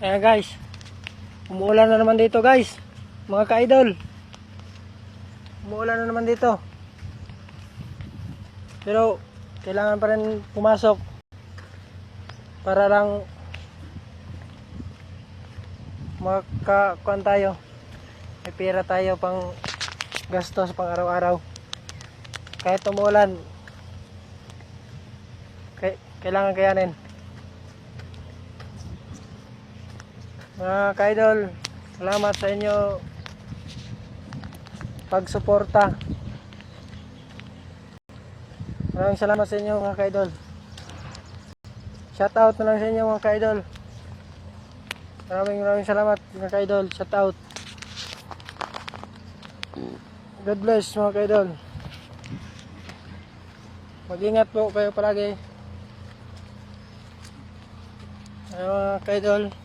Ayan guys, umuulan na naman dito guys, mga ka-idol. Umuulan na naman dito. Pero kailangan pa rin pumasok para lang makakuan tayo. May pera tayo pang gastos pang araw-araw. Kahit umuulan, kailangan kayanin. Mga ka-idol, salamat sa inyo pagsuporta. Maraming salamat sa inyo mga ka-idol. Shout out na lang sa inyo mga ka-idol. Maraming salamat mga ka-idol. Shout out. God bless mga ka-idol. Mag-ingat po kayo palagi. Mga ka-idol.